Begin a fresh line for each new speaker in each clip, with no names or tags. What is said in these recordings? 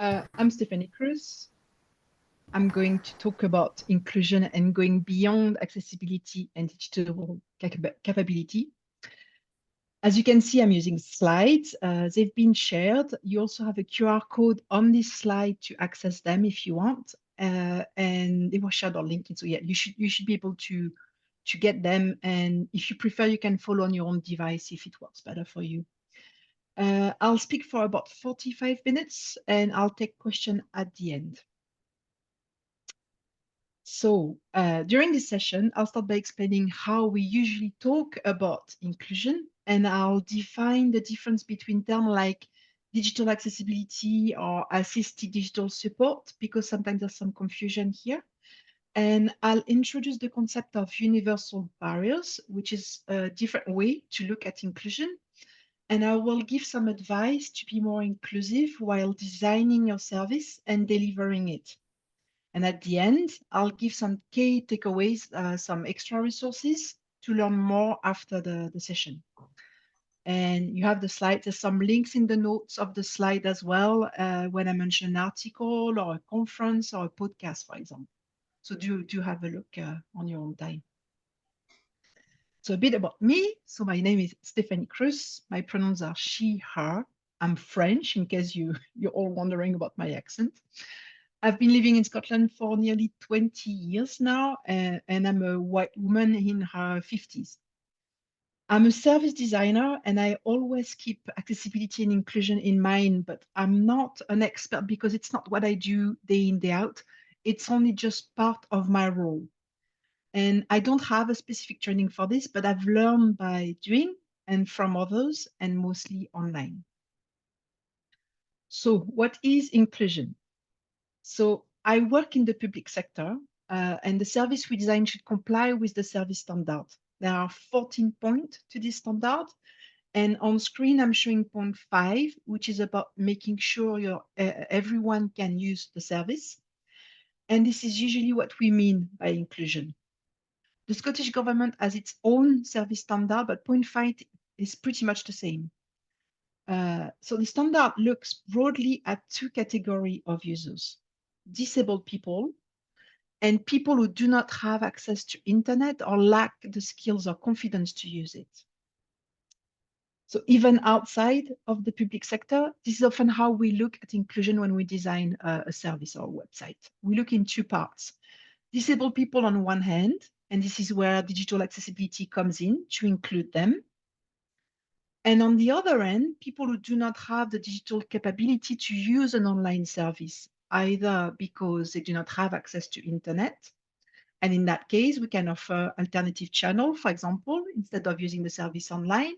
I'm Stéphanie Krus. I'm going to talk about inclusion and going beyond accessibility and digital capability. As you can see, I'm using slides. They've been shared. You also have a QR code on this slide to access them if you want. And they were shared on LinkedIn. So yeah, you should be able to get them. And if you prefer, you can follow on your own device if it works better for you. I'll speak for about 45 minutes and I'll take question at the end. So during this session, I'll start by explaining how we usually talk about inclusion, and I'll define the difference between terms like digital accessibility or assisted digital support, because sometimes there's some confusion here. And I'll introduce the concept of universal barriers, which is a different way to look at inclusion. And I will give some advice to be more inclusive while designing your service and delivering it. And at the end, I'll give some key takeaways, some extra resources to learn more after the session. And you have the slide. There's some links in the notes of the slide as well when I mention an article or a conference or a podcast, for example. So do have a look on your own time. So a bit about me. So my name is Stéphanie Krus. My pronouns are she, her. I'm French, in case you're all wondering about my accent. I've been living in Scotland for nearly 20 years now, and I'm a white woman in her 50s. I'm a service designer, and I always keep accessibility and inclusion in mind, but I'm not an expert because it's not what I do day in, day out. It's only just part of my role. And I don't have a specific training for this, but I've learned by doing and from others, and mostly online. So, what is inclusion? So I work in the public sector, and the service we design should comply with the service standard. There are 14 points to this standard. And on screen, I'm showing point 5, which is about making sure everyone can use the service. And this is usually what we mean by inclusion. The Scottish government has its own service standard, but point 5 is pretty much the same. So the standard looks broadly at two categories of users: disabled people and people who do not have access to internet or lack the skills or confidence to use it. So even outside of the public sector, this is often how we look at inclusion when we design a service or a website. We look in two parts: disabled people on one hand, and this is where digital accessibility comes in to include them. And on the other end, people who do not have the digital capability to use an online service, either because they do not have access to internet. And in that case, we can offer alternative channel, for example, instead of using the service online,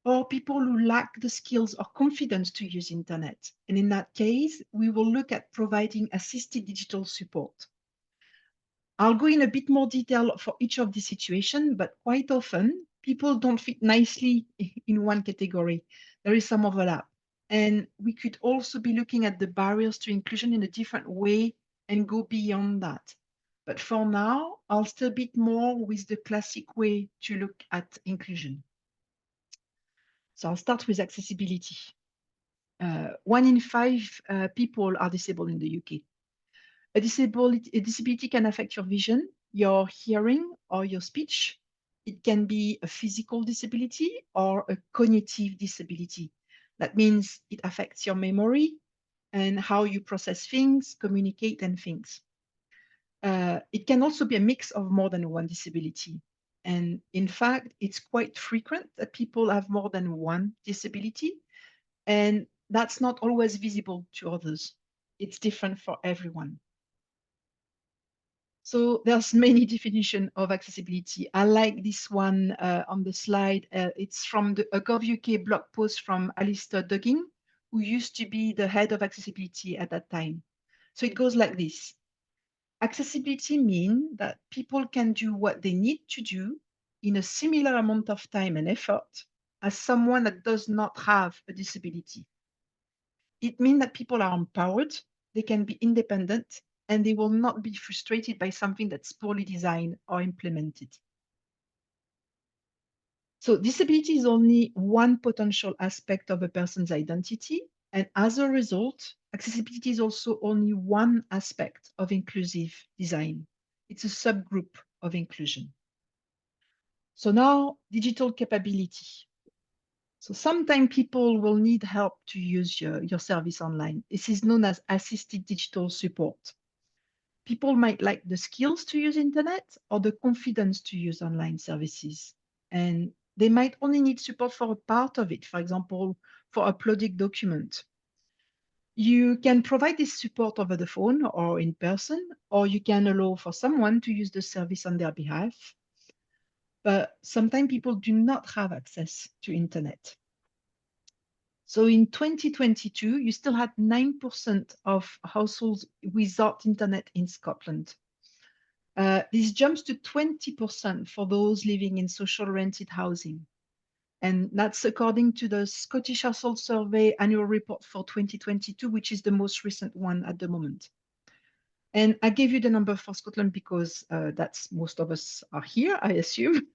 or people who lack the skills or confidence to use internet. And in that case, we will look at providing assisted digital support. I'll go in a bit more detail for each of these situations, but quite often people don't fit nicely in one category. There is some overlap. And we could also be looking at the barriers to inclusion in a different way and go beyond that. But for now, I'll still bit more with the classic way to look at inclusion. So I'll start with accessibility. 1 in 5 people are disabled in the UK. A disability can affect your vision, your hearing, or your speech. It can be a physical disability or a cognitive disability. That means it affects your memory and how you process things, communicate, and things. It can also be a mix of more than one disability. And in fact, it's quite frequent that people have more than one disability, and that's not always visible to others. It's different for everyone. So there's many definitions of accessibility. I like this one on the slide. It's from a Gov.uk blog post from Alistair Dugging, who used to be the head of accessibility at that time. So it goes like this. Accessibility means that people can do what they need to do in a similar amount of time and effort as someone that does not have a disability. It means that people are empowered, they can be independent, and they will not be frustrated by something that's poorly designed or implemented. So disability is only one potential aspect of a person's identity. And as a result, accessibility is also only one aspect of inclusive design. It's a subgroup of inclusion. So now, digital capability. So sometimes people will need help to use your service online. This is known as assisted digital support. People might lack the skills to use internet or the confidence to use online services. And they might only need support for a part of it, for example, for uploading document. You can provide this support over the phone or in person, or you can allow for someone to use the service on their behalf. But sometimes people do not have access to internet. So in 2022, you still had 9% of households without internet in Scotland. This jumps to 20% for those living in social rented housing. And that's according to the Scottish Household Survey annual report for 2022, which is the most recent one at the moment. And I gave you the number for Scotland because that's most of us are here, I assume,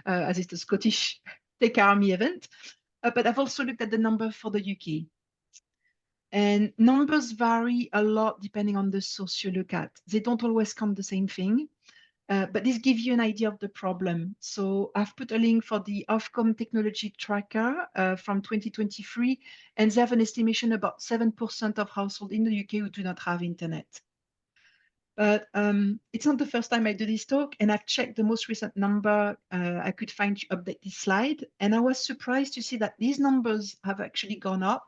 as it's the Scottish Tech Army event. But I've also looked at the number for the UK. And numbers vary a lot depending on the source you look at. They don't always count the same thing. But this gives you an idea of the problem. So I've put a link for the Ofcom technology tracker from 2023, and they have an estimation about 7% of households in the UK who do not have internet. But it's not the first time I do this talk, and I've checked the most recent number I could find to update this slide, and I was surprised to see that these numbers have actually gone up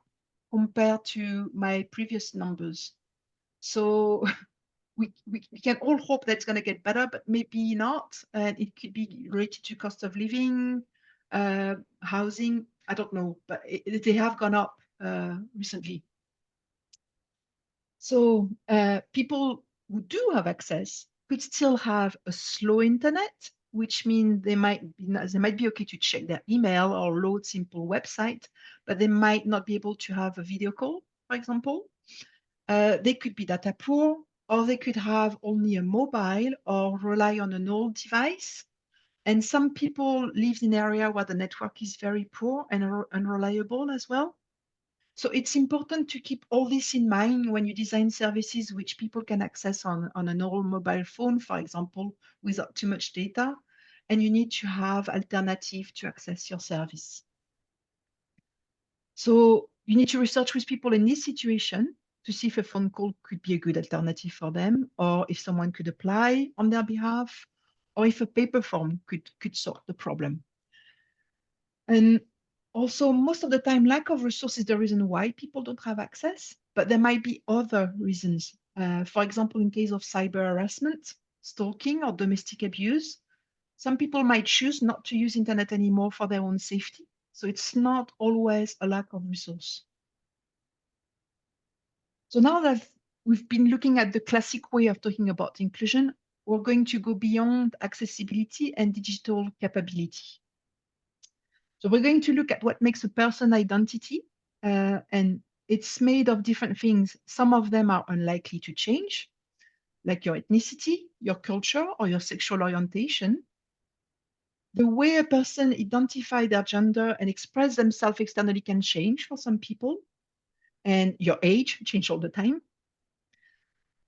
compared to my previous numbers. So we can all hope that it's going to get better, but maybe not. And it could be related to cost of living, housing. I don't know, but they have gone up recently. So people who do have access could still have a slow internet, which means they might be okay to check their email or load simple website, but they might not be able to have a video call, for example. They could be data poor, or they could have only a mobile or rely on an old device. And some people live in an area where the network is very poor and unreliable as well. So it's important to keep all this in mind when you design services which people can access on an old mobile phone, for example, without too much data. And you need to have alternative to access your service. So you need to research with people in this situation to see if a phone call could be a good alternative for them, or if someone could apply on their behalf, or if a paper form could solve the problem. And also, most of the time, lack of resources is the reason why people don't have access, but there might be other reasons. For example, in case of cyber harassment, stalking, or domestic abuse, some people might choose not to use internet anymore for their own safety. So it's not always a lack of resource. So now that we've been looking at the classic way of talking about inclusion, we're going to go beyond accessibility and digital capability. So we're going to look at what makes a person identity, and it's made of different things. Some of them are unlikely to change, like your ethnicity, your culture, or your sexual orientation. The way a person identify their gender and express themselves externally can change for some people, and your age change all the time.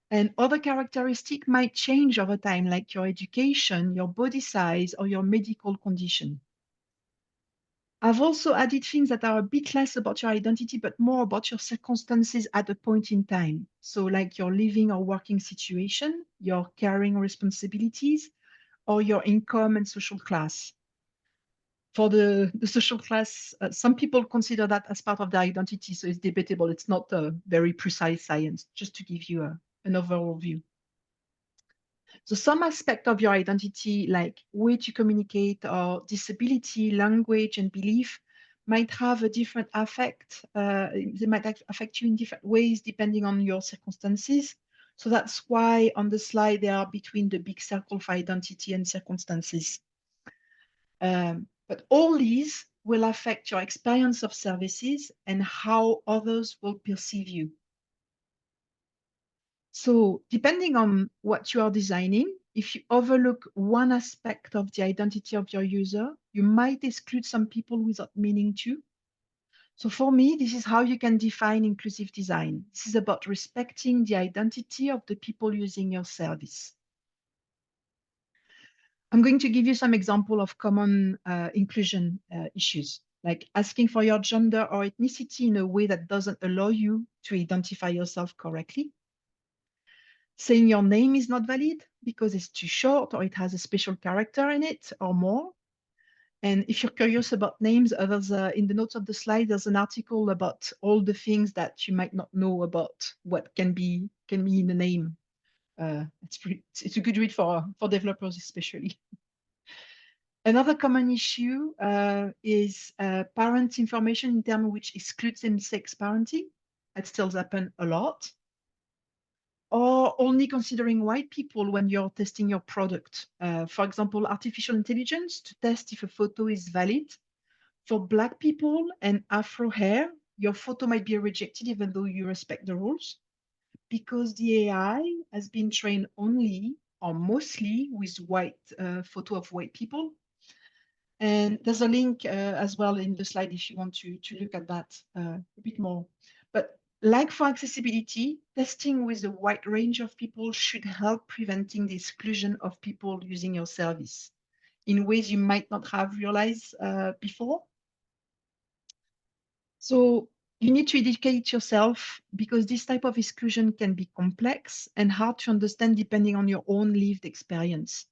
And other characteristics might change over time, like your education, your body size, or your medical condition. I've also added things that are a bit less about your identity, but more about your circumstances at a point in time. So like your living or working situation, your caring responsibilities, or your income and social class. For the social class, some people consider that as part of their identity, so it's debatable. It's not a very precise science, just to give you an overall view. So some aspect of your identity, like way to communicate or disability, language, and belief, might have a different effect. They might affect you in different ways depending on your circumstances. So that's why on the slide they are between the big circle of identity and circumstances. But all these will affect your experience of services and how others will perceive you. So depending on what you are designing, if you overlook one aspect of the identity of your user, you might exclude some people without meaning to. So for me, this is how you can define inclusive design. This is about respecting the identity of the people using your service. I'm going to give you some example of common inclusion issues, like asking for your gender or ethnicity in a way that doesn't allow you to identify yourself correctly, saying your name is not valid because it's too short or it has a special character in it or more. And if you're curious about names, others in the notes of the slide, there's an article about all the things that you might not know about what can be in a name. It's a good read for developers especially. Another common issue is parent information in terms which excludes same-sex parenting. That still happens a lot. Or only considering white people when you're testing your product. For example, artificial intelligence to test if a photo is valid. For Black people and Afro hair, your photo might be rejected even though you respect the rules because the AI has been trained only or mostly with white photo of white people. And there's a link as well in the slide if you want to look at that a bit more. But like for accessibility, testing with a wide range of people should help preventing the exclusion of people using your service in ways you might not have realized before. So you need to educate yourself because this type of exclusion can be complex and hard to understand depending on your own lived experience.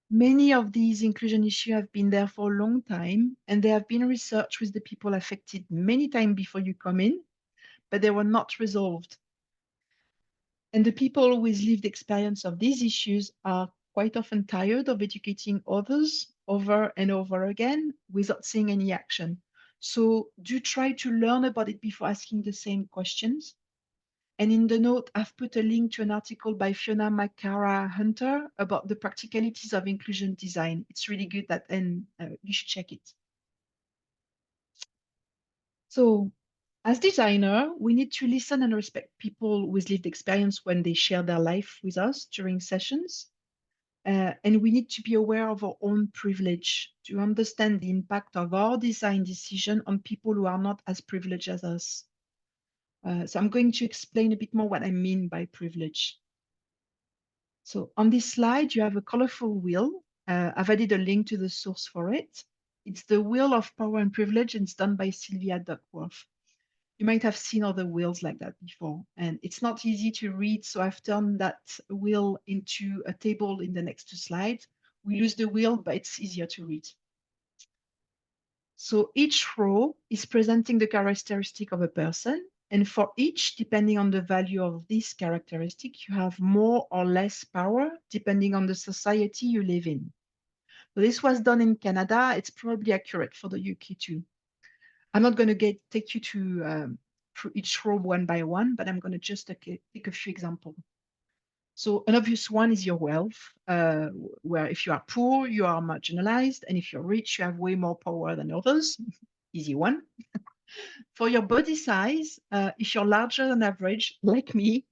Many of these inclusion issues have been there for a long time, and they have been researched with the people affected many times before you come in, but they were not resolved. And the people with lived experience of these issues are quite often tired of educating others over and over again without seeing any action. So do try to learn about it before asking the same questions. And in the note, I've put a link to an article by Fiona McCara-Hunter about the practicalities of inclusion design. It's really good and you should check it. So as designer, we need to listen and respect people with lived experience when they share their life with us during sessions. And we need to be aware of our own privilege to understand the impact of our design decision on people who are not as privileged as us. So I'm going to explain a bit more what I mean by privilege. So on this slide, you have a colorful wheel. I've added a link to the source for it. It's the wheel of power and privilege, and it's done by Sylvia Duckworth. You might have seen other wheels like that before, and it's not easy to read, so I've turned that wheel into a table in the next two slides. We lose the wheel, but it's easier to read. So each row is presenting the characteristic of a person, and for each, depending on the value of this characteristic, you have more or less power depending on the society you live in. So this was done in Canada. It's probably accurate for the UK too. I'm not going to take you through each row one by one, but I'm going to just take a few examples. So an obvious one is your wealth, where if you are poor, you are marginalized, and if you're rich, you have way more power than others. Easy one. For your body size, if you're larger than average, like me,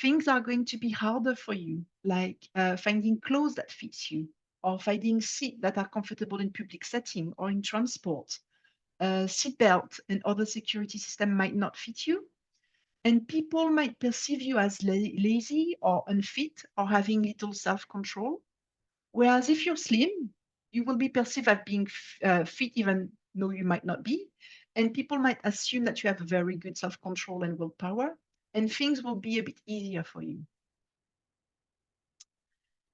things are going to be harder for you, like finding clothes that fits you, or finding seats that are comfortable in public setting or in transport. Seatbelt and other security system might not fit you, and people might perceive you as lazy or unfit or having little self-control. Whereas if you're slim, you will be perceived as being fit, even though you might not be. And people might assume that you have very good self-control and willpower, and things will be a bit easier for you.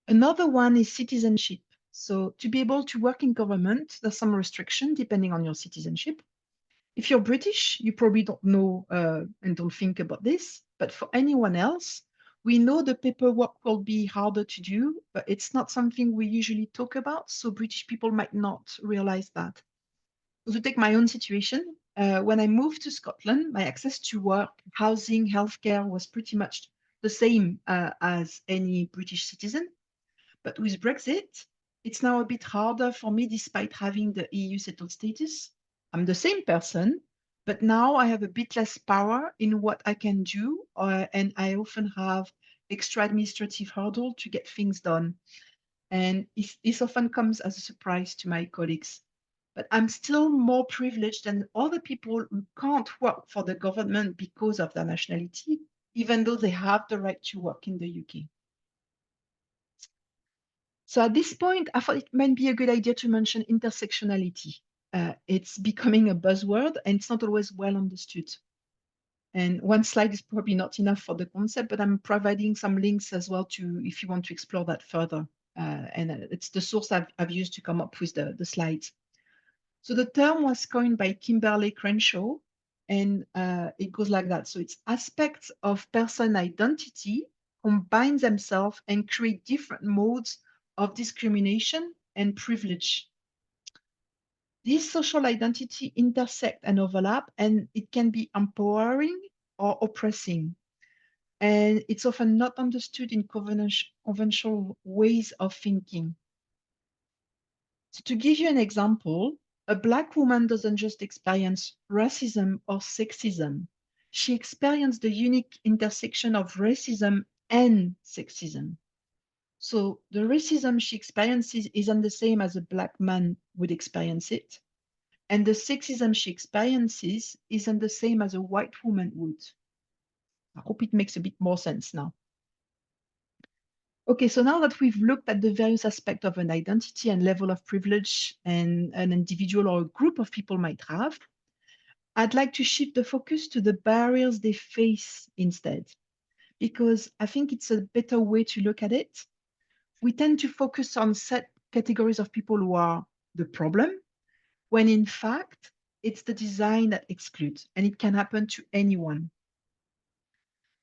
Another one is citizenship. So to be able to work in government, there's some restriction depending on your citizenship. If you're British, you probably don't know and don't think about this, but for anyone else, we know the paperwork will be harder to do, but it's not something we usually talk about, so British people might not realize that. So to take my own situation, when I moved to Scotland, my access to work, housing, healthcare was pretty much the same as any British citizen. But with Brexit, it's now a bit harder for me despite having the EU settled status. I'm the same person, but now I have a bit less power in what I can do, and I often have extra administrative hurdle to get things done. And this often comes as a surprise to my colleagues. but I'm still more privileged than other people who can't work for the government because of their nationality, even though they have the right to work in the UK. So at this point, I thought it might be a good idea to mention intersectionality. It's becoming a buzzword and it's not always well understood. And one slide is probably not enough for the concept, but I'm providing some links as well to if you want to explore that further. It's the source I've used to come up with the slides. So the term was coined by Kimberly Crenshaw, and it goes like that. So it's aspects of person identity combine themselves and create different modes of discrimination and privilege. These social identity intersect and overlap, and it can be empowering or oppressing. And it's often not understood in conventional ways of thinking. So to give you an example, a Black woman doesn't just experience racism or sexism. She experienced the unique intersection of racism and sexism. So the racism she experiences isn't the same as a Black man would experience it. And the sexism she experiences isn't the same as a white woman would. I hope it makes a bit more sense now. Okay, so now that we've looked at the various aspects of an identity and level of privilege an individual or a group of people might have, I'd like to shift the focus to the barriers they face instead, because I think it's a better way to look at it. We tend to focus on set categories of people who are the problem, when in fact, it's the design that excludes, and it can happen to anyone.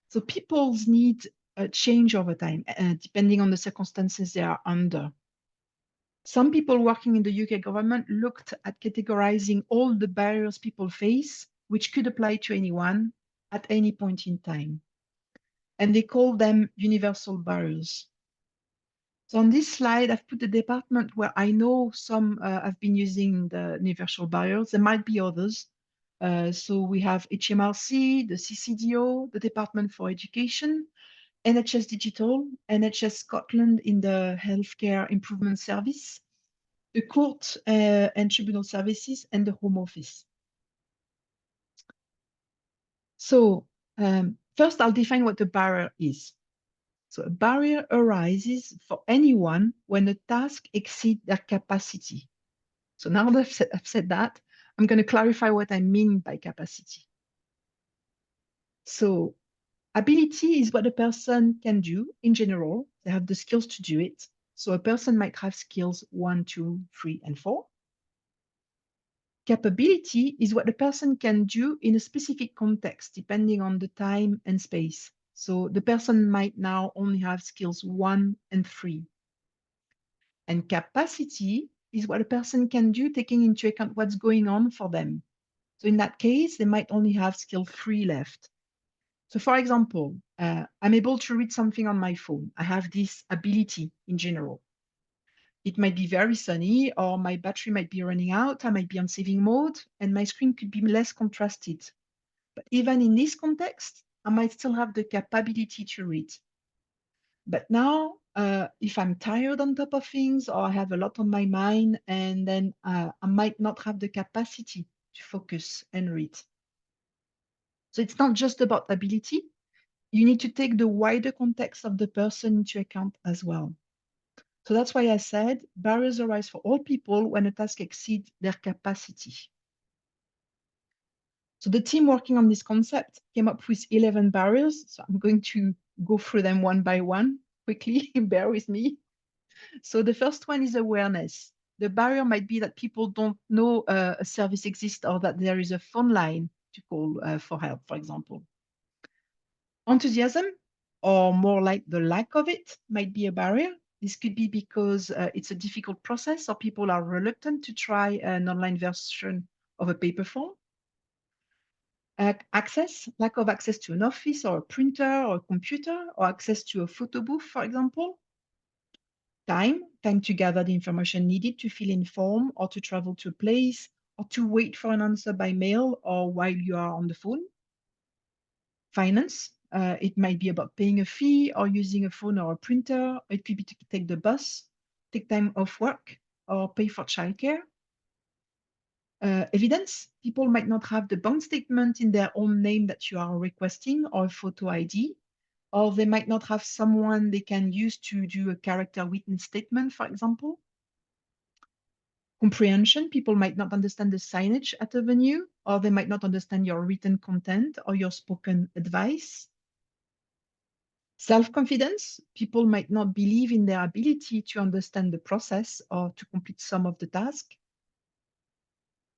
So people's need change over time, depending on the circumstances they are under. Some people working in the UK government looked at categorizing all the barriers people face, which could apply to anyone at any point in time. And they call them universal barriers. So on this slide, I've put the department where I know some have been using the universal barriers. There might be others. So we have HMRC, the CCDO, the Department for Education, NHS Digital, NHS Scotland in the Healthcare Improvement Service, the court and tribunal services, and the Home Office. So first, I'll define what a barrier is. So a barrier arises for anyone when a task exceeds their capacity. So now that I've said that, I'm going to clarify what I mean by capacity. So ability is what a person can do in general. They have the skills to do it. So a person might have skills 1, 2, 3, and 4. Capability is what a person can do in a specific context, depending on the time and space. So the person might now only have skills 1 and 3. And capacity is what a person can do, taking into account what's going on for them. So in that case, they might only have skill 3 left. So for example, I'm able to read something on my phone. I have this ability in general. It might be very sunny, or my battery might be running out, I might be on saving mode, and my screen could be less contrasted. But even in this context, I might still have the capability to read. But now, if I'm tired on top of things, or I have a lot on my mind, and then I might not have the capacity to focus and read. So it's not just about ability. You need to take the wider context of the person into account as well. So that's why I said barriers arise for all people when a task exceeds their capacity. So the team working on this concept came up with 11 barriers. So I'm going to go through them one by one quickly, bear with me. So the first one is awareness. The barrier might be that people don't know a service exists or that there is a phone line to call for help, for example. Enthusiasm, or more like the lack of it, might be a barrier. This could be because it's a difficult process or people are reluctant to try an online version of a paper form. Access, lack of access to an office or a printer or a computer, or access to a photo booth, for example. Time to gather the information needed to fill in form or to travel to a place or to wait for an answer by mail or while you are on the phone. Finance, it might be about paying a fee or using a phone or a printer. It could be to take the bus, take time off work, or pay for childcare. Evidence, people might not have the bank statement in their own name that you are requesting or a photo ID, or they might not have someone they can use to do a character witness statement, for example. Comprehension, people might not understand the signage at a venue, or they might not understand your written content or your spoken advice. Self-confidence, people might not believe in their ability to understand the process or to complete some of the task.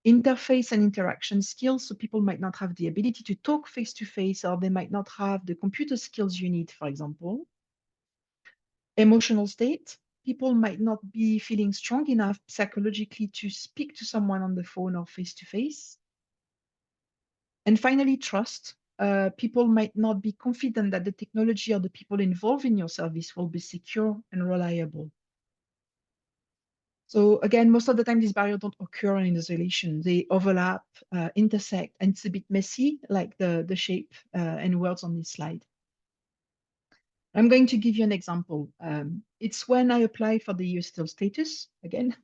Interface and interaction skills, so people might not have the ability to talk face-to-face, or they might not have the computer skills you need, for example. Emotional state, people might not be feeling strong enough psychologically to speak to someone on the phone or face-to-face. And finally, trust. People might not be confident that the technology or the people involved in your service will be secure and reliable. So again, most of the time, these barriers don't occur in isolation. They overlap, intersect, and it's a bit messy, like the shape and words on this slide. I'm going to give you an example. It's when I applied for the EU still status, again.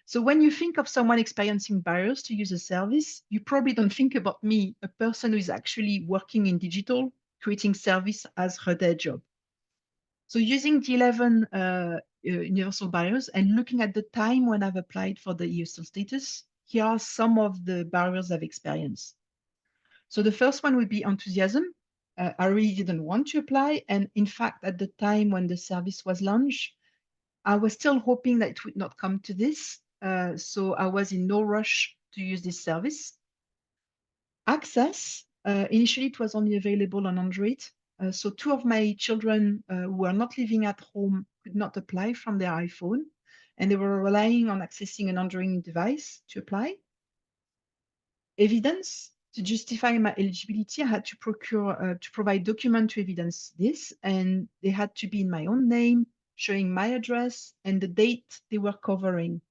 So when you think of someone experiencing barriers to use a service, you probably don't think about me, a person who is actually working in digital, creating service as her day job. So using the 11 universal barriers and looking at the time when I've applied for the EU still status, here are some of the barriers I've experienced. So the first one would be enthusiasm. I really didn't want to apply. And in fact, at the time when the service was launched, I was still hoping that it would not come to this. So I was in no rush to use this service. Access, initially it was only available on Android. So two of my children who were not living at home could not apply from their iPhone, and they were relying on accessing an Android device to apply. Evidence, to justify my eligibility, I had to provide document to evidence this, and they had to be in my own name, showing my address and the date they were covering.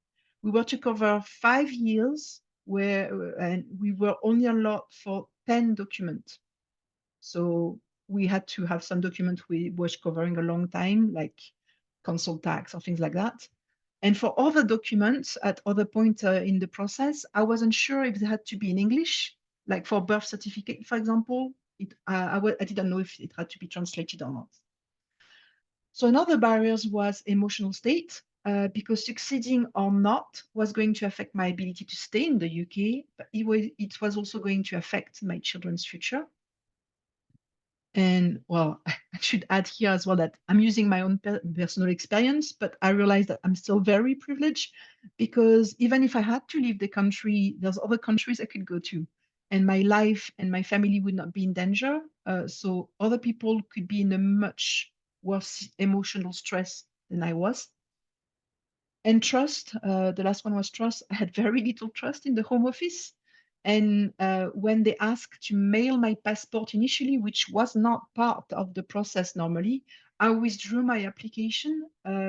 We were to cover 5 years, and we were only allowed for 10 documents. So we had to have some document we was covering a long time, like council tax or things like that. And for other documents at other points in the process, I wasn't sure if they had to be in English, like for birth certificate, for example. I didn't know if it had to be translated or not. So another barriers was emotional state, because succeeding or not was going to affect my ability to stay in the UK, but it was also going to affect my children's future. And well, I should add here as well that I'm using my own personal experience, but I realize that I'm still very privileged because even if I had to leave the country, there's other countries I could go to, and my life and my family would not be in danger. So other people could be in a much worse emotional stress than I was. And trust, the last one was trust. I had very little trust in the Home Office. And when they asked to mail my passport initially, which was not part of the process normally, I withdrew my application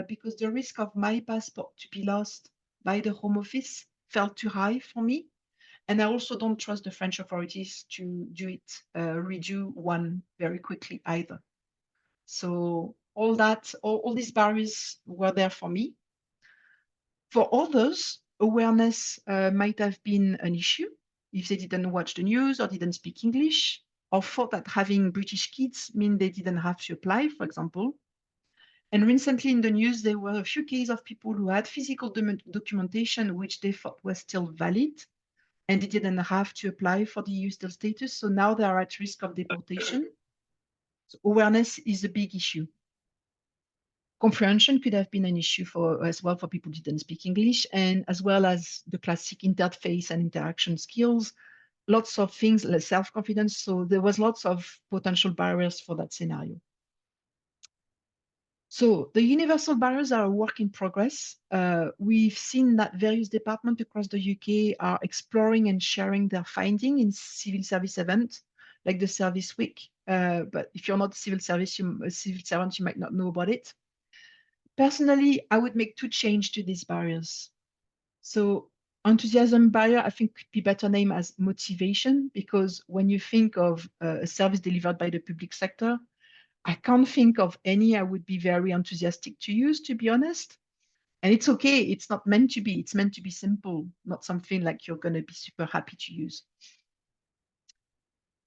because the risk of my passport to be lost by the Home Office felt too high for me. And I also don't trust the French authorities to do it, redo one very quickly either. So all these barriers were there for me. For others, awareness might have been an issue if they didn't watch the news or didn't speak English, or thought that having British kids mean they didn't have to apply, for example. And recently in the news, there were a few cases of people who had physical documentation which they thought was still valid, and they didn't have to apply for the EU still status. So now they are at risk of deportation. So awareness is a big issue. Comprehension could have been an issue for as well for people who didn't speak English, and as well as the classic interface and interaction skills, lots of things like self-confidence. So there was lots of potential barriers for that scenario. So the universal barriers are a work in progress. We've seen that various departments across the UK are exploring and sharing their finding in civil service events, like the Service Week. But if you're not a civil servant, you might not know about it. Personally, I would make two changes to these barriers. So enthusiasm barrier, I think could be better named as motivation, because when you think of a service delivered by the public sector, I can't think of any I would be very enthusiastic to use, to be honest. And it's okay. It's not meant to be. It's meant to be simple, not something like you're going to be super happy to use.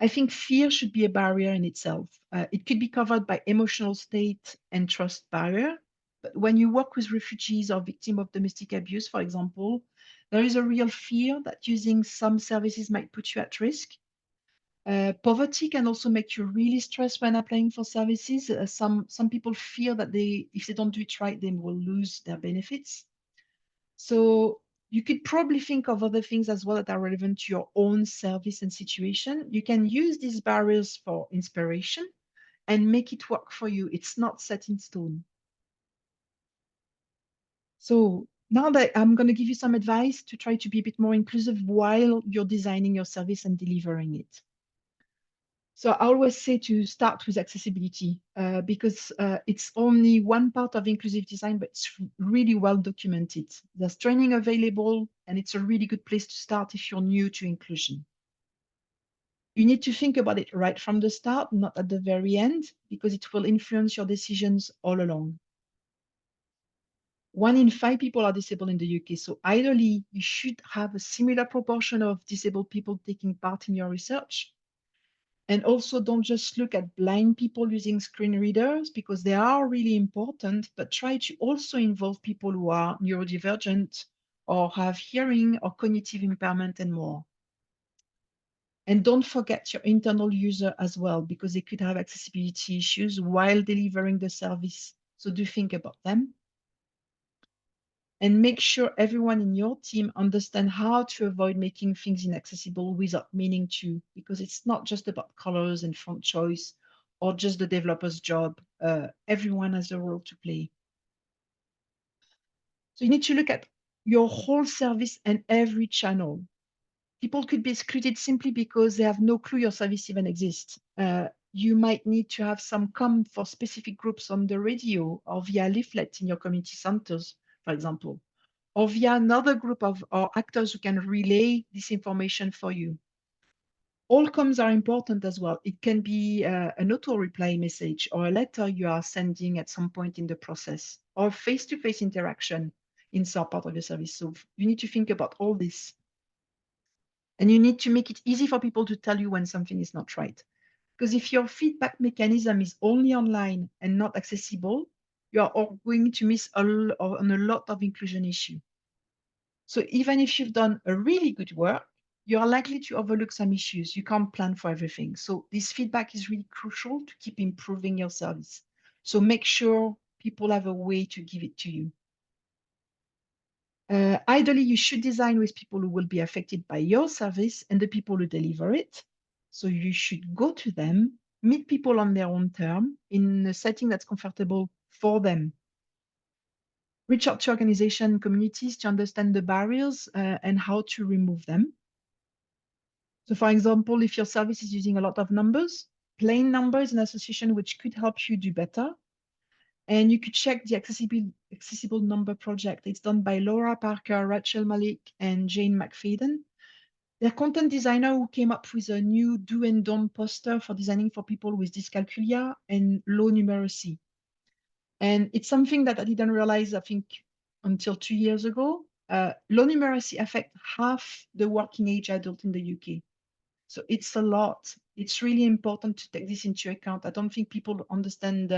I think fear should be a barrier in itself. It could be covered by emotional state and trust barrier. But when you work with refugees or victims of domestic abuse, for example, there is a real fear that using some services might put you at risk. Poverty can also make you really stressed when applying for services. Some people fear that if they don't do it right, they will lose their benefits. So you could probably think of other things as well that are relevant to your own service and situation. You can use these barriers for inspiration and make it work for you. It's not set in stone. So now that I'm going to give you some advice to try to be a bit more inclusive while you're designing your service and delivering it. So I always say to start with accessibility because it's only one part of inclusive design, but it's really well documented. There's training available, and it's a really good place to start if you're new to inclusion. You need to think about it right from the start, not at the very end, because it will influence your decisions all along. 1 in 5 people are disabled in the UK. So ideally, you should have a similar proportion of disabled people taking part in your research. And also don't just look at blind people using screen readers because they are really important, but try to also involve people who are neurodivergent or have hearing or cognitive impairment and more. And don't forget your internal user as well, because they could have accessibility issues while delivering the service. So do think about them. And make sure everyone in your team understand how to avoid making things inaccessible without meaning to, because it's not just about colors and font choice or just the developer's job. Everyone has a role to play. So you need to look at your whole service and every channel. People could be excluded simply because they have no clue your service even exists. You might need to have some come for specific groups on the radio or via leaflet in your community centers, for example, or via another group of or actors who can relay this information for you. All comms are important as well. It can be an auto reply message or a letter you are sending at some point in the process, or face-to-face interaction in some part of your service. So you need to think about all this. And you need to make it easy for people to tell you when something is not right. Because if your feedback mechanism is only online and not accessible, you are going to miss on a lot of inclusion issues. So even if you've done a really good work, you're likely to overlook some issues. You can't plan for everything. So this feedback is really crucial to keep improving your service. So make sure people have a way to give it to you. Ideally, you should design with people who will be affected by your service and the people who deliver it. So you should go to them, meet people on their own term in a setting that's comfortable for them. Reach out to organization communities to understand the barriers and how to remove them. So for example, if your service is using a lot of numbers, plain numbers in association which could help you do better. And you could check the Accessible Number Project. It's done by Laura Parker, Rachel Malik, and Jane McFadden. They're content designer who came up with a new do and don't poster for designing for people with dyscalculia and low numeracy. And it's something that I didn't realize, I think, until 2 years ago. Low numeracy affects half the working age adult in the UK. So it's a lot. It's really important to take this into account. I don't think people understand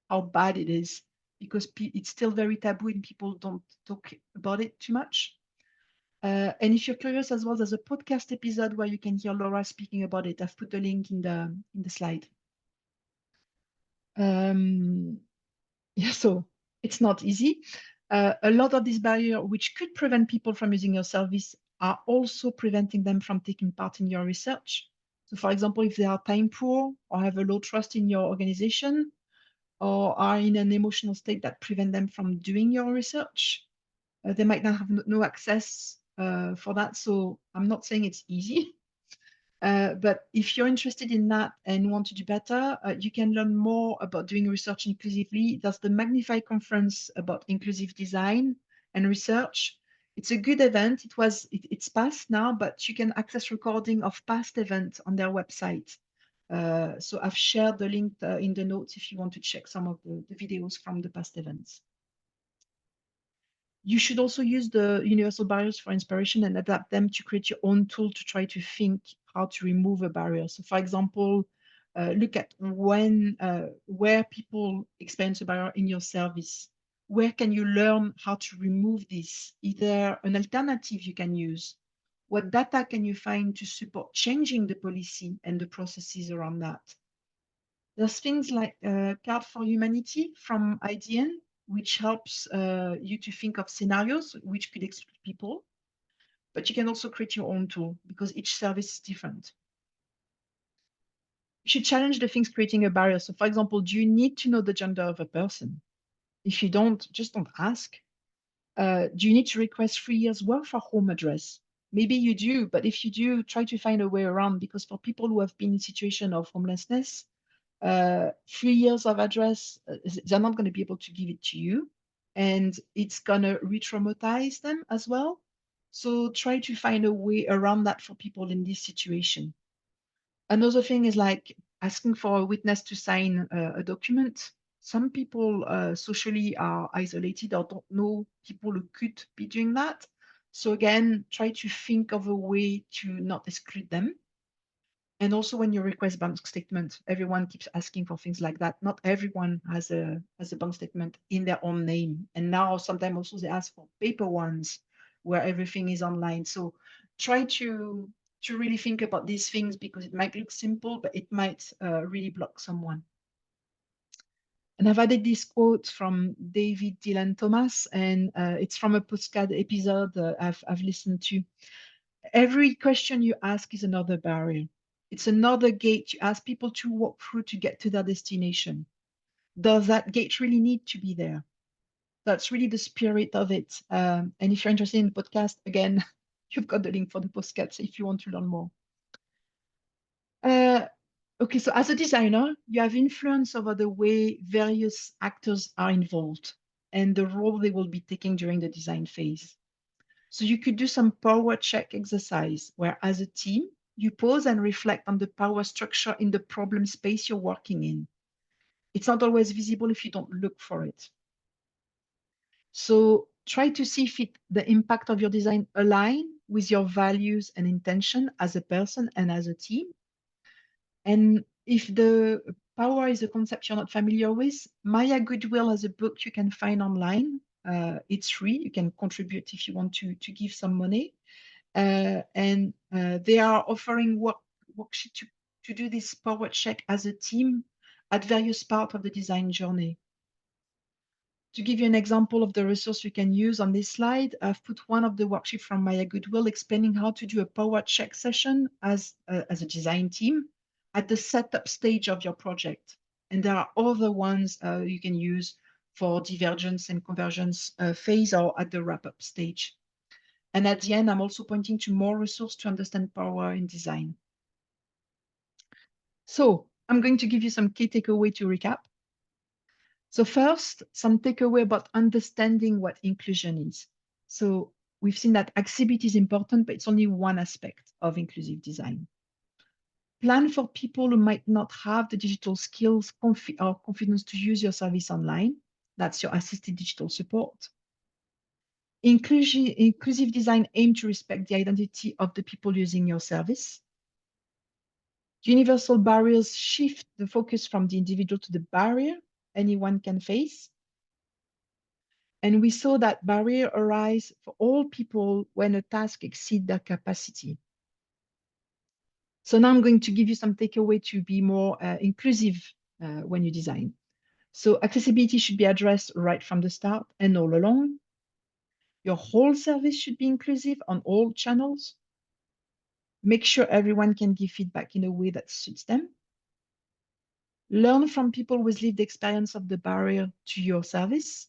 how bad it is because it's still very taboo and people don't talk about it too much. And if you're curious as well, there's a podcast episode where you can hear Laura speaking about it. I've put a link in the slide. Yeah, so it's not easy. A lot of these barriers, which could prevent people from using your service, are also preventing them from taking part in your research. So for example, if they are time poor or have a low trust in your organization or are in an emotional state that prevent them from doing your research, they might not have no access for that. So I'm not saying it's easy. But if you're interested in that and want to do better, you can learn more about doing research inclusively. There's the Magnify conference about inclusive design and research. It's a good event. It's past now, but you can access recording of past events on their website. So I've shared the link in the notes if you want to check some of the videos from the past events. You should also use the universal barriers for inspiration and adapt them to create your own tool to try to think how to remove a barrier. So, for example, look at where people experience a barrier in your service. Where can you learn how to remove this? Is there an alternative you can use? What data can you find to support changing the policy and the processes around that? There's things like Card for Humanity from IDN, which helps you to think of scenarios which could exclude people, but you can also create your own tool because each service is different. You should challenge the things creating a barrier. So for example, do you need to know the gender of a person? If you don't, just don't ask. Do you need to request 3 years work for home address? Maybe you do, but if you do, try to find a way around because for people who have been in situation of homelessness, 3 years of address, they're not going to be able to give it to you. And it's going to re-traumatize them as well. So try to find a way around that for people in this situation. Another thing is like asking for a witness to sign a document. Some people socially are isolated or don't know people who could be doing that. So again, try to think of a way to not exclude them. And also when you request bank statement, everyone keeps asking for things like that. Not everyone has a bank statement in their own name. And now sometimes also they ask for paper ones where everything is online. So try to really think about these things because it might look simple, but it might really block someone. And I've added this quote from David Dylan Thomas, and it's from a postcard episode I've listened to. Every question you ask is another barrier. It's another gate you ask people to walk through to get to their destination. Does that gate really need to be there? That's really the spirit of it. And if you're interested in the podcast, again, you've got the link for the podcast if you want to learn more. Uh, okay, so as a designer, you have influence over the way various actors are involved and the role they will be taking during the design phase. So you could do some power check exercise where as a team, you pause and reflect on the power structure in the problem space you're working in. It's not always visible if you don't look for it. So try to see if the impact of your design align with your values and intention as a person and as a team. And if the power is a concept you're not familiar with, Maya Goodwill has a book you can find online. It's free. You can contribute if you want to give some money. And they are offering worksheet to do this power check as a team at various parts of the design journey. To give you an example of the resource you can use on this slide, I've put one of the worksheets from Maya Goodwill explaining how to do a power check session as a design team at the setup stage of your project. And there are other ones you can use for divergence and convergence phase or at the wrap-up stage. And at the end, I'm also pointing to more resources to understand power in design. So I'm going to give you some key takeaway to recap. So first, some takeaway about understanding what inclusion is. So we've seen that accessibility is important, but it's only one aspect of inclusive design. Plan for people who might not have the digital skills or confidence to use your service online. That's your assisted digital support. Inclusive design aim to respect the identity of the people using your service. Universal barriers shift the focus from the individual to the barrier anyone can face. And we saw that barrier arise for all people when a task exceeds their capacity. So now I'm going to give you some takeaway to be more inclusive when you design. So accessibility should be addressed right from the start and all along. Your whole service should be inclusive on all channels. Make sure everyone can give feedback in a way that suits them. Learn from people with lived experience of the barrier to your service.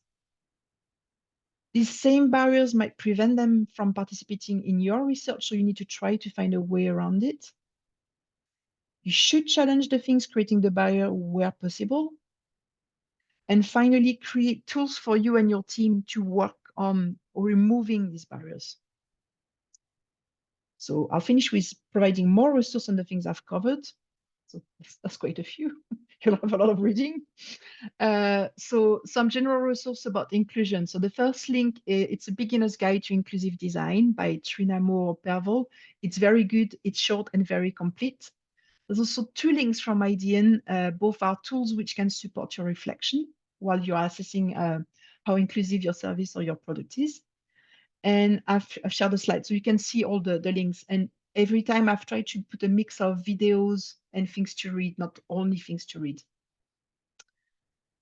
These same barriers might prevent them from participating in your research, so you need to try to find a way around it. You should challenge the things creating the barrier where possible. And finally, create tools for you and your team to work on removing these barriers. So I'll finish with providing more resources on the things I've covered. So that's quite a few. You'll have a lot of reading. So some general resource about inclusion. So the first link, it's a beginner's guide to inclusive design by Trinamo Pervol. It's very good. It's short and very complete. There's also two links from IDN. Both are tools which can support your reflection while you're assessing how inclusive your service or your product is. And I've shared the slide so you can see all the links. And every time I've tried to put a mix of videos and things to read, not only things to read.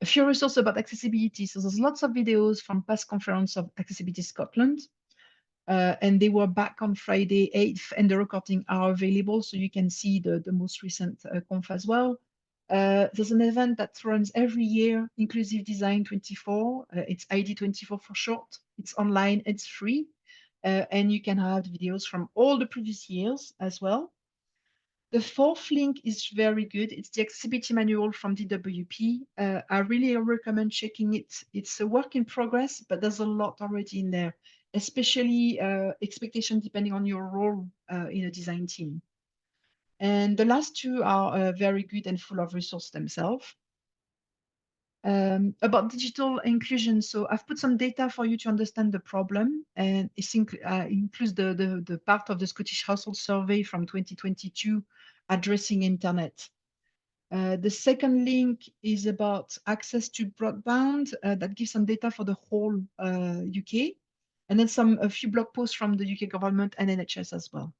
A few resources about accessibility. So there's lots of videos from past conference of Accessibility Scotland. And they were back on Friday 8th, and the recording are available, so you can see the most recent conf as well. There's an event that runs every year, Inclusive Design 24. It's ID 24 for short. It's online, it's free. And you can have videos from all the previous years as well. The fourth link is very good. It's the accessibility manual from DWP. I really recommend checking it. It's a work in progress, but there's a lot already in there, especially expectation depending on your role in a design team. And the last two are very good and full of resources themselves. About digital inclusion, so I've put some data for you to understand the problem, and it includes the part of the Scottish Household Survey from 2022 addressing internet. The second link is about access to broadband that gives some data for the whole UK, and then a few blog posts from the UK government and NHS as well.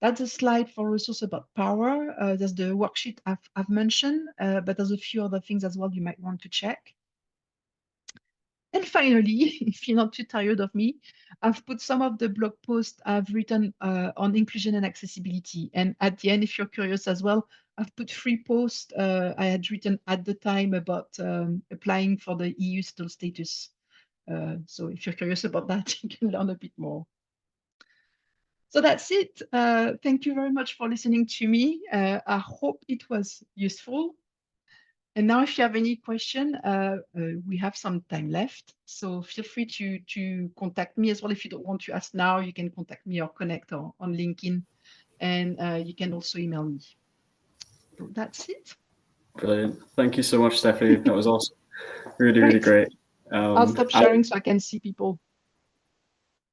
That's a slide for resource about power. There's the worksheet I've mentioned, but there's a few other things as well you might want to check. And finally, if you're not too tired of me, I've put some of the blog posts I've written on inclusion and accessibility. And at the end, if you're curious as well, I've put 3 posts I had written at the time about applying for the EU still status. So if you're curious about that, you can learn a bit more. So that's it. Thank you very much for listening to me. I hope it was useful. And now if you have any question, we have some time left. So feel free to contact me as well. If you don't want to ask now, you can contact me or connect on LinkedIn. And you can also email me. So that's it.
Brilliant. Thank you so much, Stephanie. That was awesome. Really, really great.
I'll stop sharing so I can see people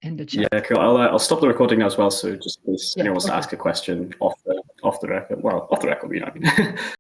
in the chat.
Yeah, cool. I'll stop the recording now as well. So just in case anyone wants to ask a question off the record, well, off the record, you know what I mean.